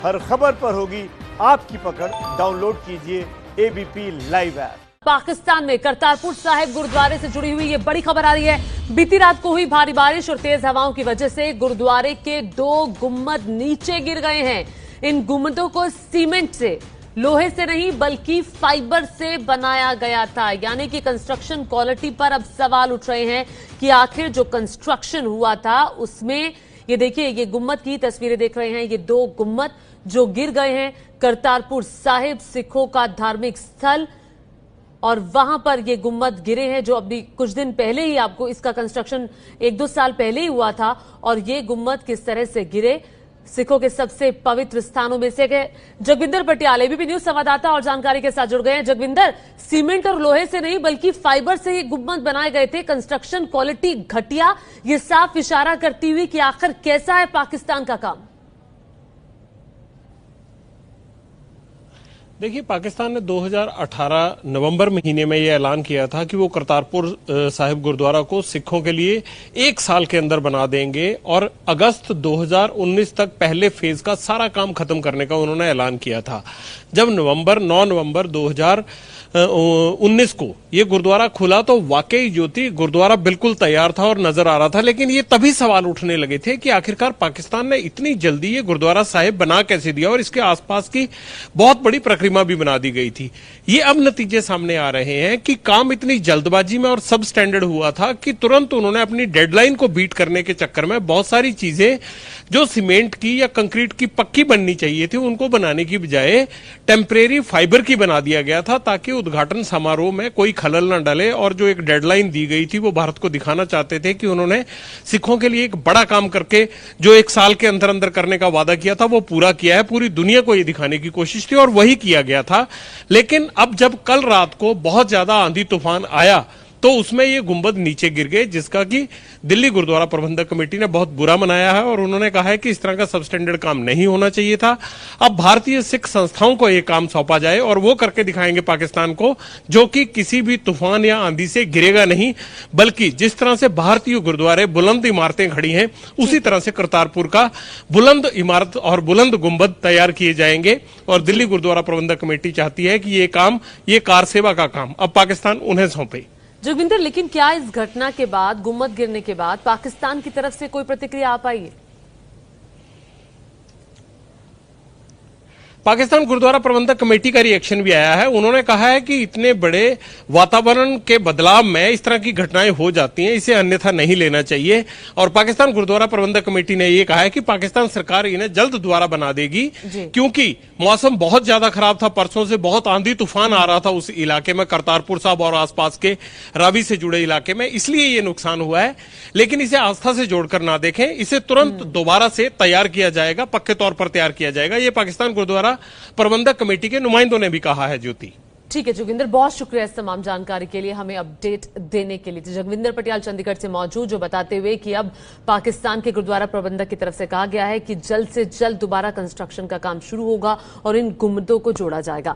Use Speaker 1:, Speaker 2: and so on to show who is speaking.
Speaker 1: हर खबर पर होगी आपकी पकड़। डाउनलोड कीजिए एबीपी लाइव ऐप।
Speaker 2: पाकिस्तान में करतारपुर साहिब गुरुद्वारे से जुड़ी हुई ये बड़ी खबर आ रही है। बीती रात को हुई भारी बारिश और तेज हवाओं की वजह से गुरुद्वारे के 2 गुम्मद नीचे गिर गए हैं। इन गुम्मदों को सीमेंट से, लोहे से नहीं बल्कि फाइबर से बनाया गया था। यानी कि कंस्ट्रक्शन क्वालिटी पर अब सवाल उठ रहे हैं कि आखिर जो कंस्ट्रक्शन हुआ था उसमें, ये देखिए, ये गुम्मद की तस्वीरें देख रहे हैं। ये 2 गुम्मद जो गिर गए हैं। करतारपुर साहिब सिखों का धार्मिक स्थल, और वहां पर ये गुम्मद गिरे हैं जो अभी कुछ दिन पहले ही, आपको इसका कंस्ट्रक्शन 1-2 साल पहले ही हुआ था। और ये गुम्मद किस तरह से गिरे, सिखों के सबसे पवित्र स्थानों में से गए। जगविंदर पटियाल एबीपी न्यूज संवाददाता और जानकारी के साथ जुड़ गए हैं। जगविंदर, सीमेंट और लोहे से नहीं बल्कि फाइबर से ये गुम्मद बनाए गए थे। कंस्ट्रक्शन क्वालिटी घटिया, ये साफ इशारा करती हुई कि आखिर कैसा है पाकिस्तान का काम।
Speaker 3: देखिए, पाकिस्तान ने 2018 नवंबर महीने में यह ऐलान किया था कि वो करतारपुर साहिब गुरुद्वारा को सिखों के लिए 1 साल के अंदर बना देंगे और अगस्त 2019 तक पहले फेज का सारा काम खत्म करने का उन्होंने ऐलान किया था। जब 9 नवंबर 2019 को ये गुरुद्वारा खुला तो वाकई जो थी, गुरुद्वारा बिल्कुल तैयार था और नजर आ रहा था। लेकिन ये तभी सवाल उठने लगे थे कि आखिरकार पाकिस्तान ने इतनी जल्दी ये गुरुद्वारा साहिब बना कैसे दिया, और इसके आसपास की बहुत बड़ी प्रक्रिया भी बना दी गई थी। ये अब नतीजे सामने आ रहे हैं कि काम इतनी जल्दबाजी में और सब स्टैंडर्ड हुआ था कि तुरंत उन्होंने अपनी डेडलाइन को बीट करने के चक्कर में बहुत सारी चीजें जो सीमेंट की या कंक्रीट की पक्की बननी चाहिए थी उनको बनाने की बजाय टेम्परेरी फाइबर की बना दिया गया था, ताकि उद्घाटन समारोह में कोई खलल न डले। और जो एक डेडलाइन दी गई थी वो भारत को दिखाना चाहते थे कि उन्होंने सिखों के लिए एक बड़ा काम करके जो 1 साल के अंदर अंदर करने का वादा किया था वो पूरा किया है। पूरी दुनिया को ये दिखाने की कोशिश थी और वही किया गया था। लेकिन अब जब कल रात को बहुत ज्यादा आंधी तूफान आया तो उसमें ये गुंबद नीचे गिर गए, जिसका कि दिल्ली गुरुद्वारा प्रबंधक कमेटी ने बहुत बुरा मनाया है और उन्होंने कहा है कि इस तरह का सबस्टैंडर्ड काम नहीं होना चाहिए था। अब भारतीय सिख संस्थाओं को ये काम सौंपा जाए और वो करके दिखाएंगे पाकिस्तान को, जो कि किसी भी तूफान या आंधी से गिरेगा नहीं, बल्कि जिस तरह से भारतीय गुरुद्वारे बुलंद इमारतें खड़ी हैं उसी तरह से करतारपुर का बुलंद इमारत और बुलंद गुंबद तैयार किए जाएंगे। और दिल्ली गुरुद्वारा प्रबंधक कमेटी चाहती है कि ये काम, ये कार सेवा का काम अब पाकिस्तान उन्हें सौंपे।
Speaker 2: जोगिंदर, लेकिन क्या इस घटना के बाद, गुम्मद गिरने के बाद, पाकिस्तान की तरफ से कोई प्रतिक्रिया आ पाई है?
Speaker 3: पाकिस्तान गुरुद्वारा प्रबंधक कमेटी का रिएक्शन भी आया है। उन्होंने कहा है कि इतने बड़े वातावरण के बदलाव में इस तरह की घटनाएं हो जाती हैं, इसे अन्यथा नहीं लेना चाहिए। और पाकिस्तान गुरुद्वारा प्रबंधक कमेटी ने यह कहा है कि पाकिस्तान सरकार इन्हें जल्द दोबारा बना देगी, क्योंकि मौसम बहुत ज्यादा खराब था। परसों से बहुत आंधी तूफान आ रहा था उस इलाके में, करतारपुर साहब और आसपास के रावी से जुड़े इलाके में, इसलिए ये नुकसान हुआ है। लेकिन इसे आस्था से जोड़कर ना देखें, इसे तुरंत दोबारा से तैयार किया जाएगा, पक्के तौर पर तैयार किया जाएगा। ये पाकिस्तान गुरुद्वारा प्रबंधक कमेटी के नुमाइंदों ने भी कहा है। ज्योति,
Speaker 2: ठीक है जोगिंदर, बहुत शुक्रिया इस तमाम जानकारी के लिए, हमें अपडेट देने के लिए। जगविंदर पटियाल चंडीगढ़ से मौजूद, जो बताते हुए कि अब पाकिस्तान के गुरुद्वारा प्रबंधक की तरफ से कहा गया है कि जल्द से जल्द दोबारा कंस्ट्रक्शन का काम शुरू होगा और इन गुम्बदों को जोड़ा जाएगा।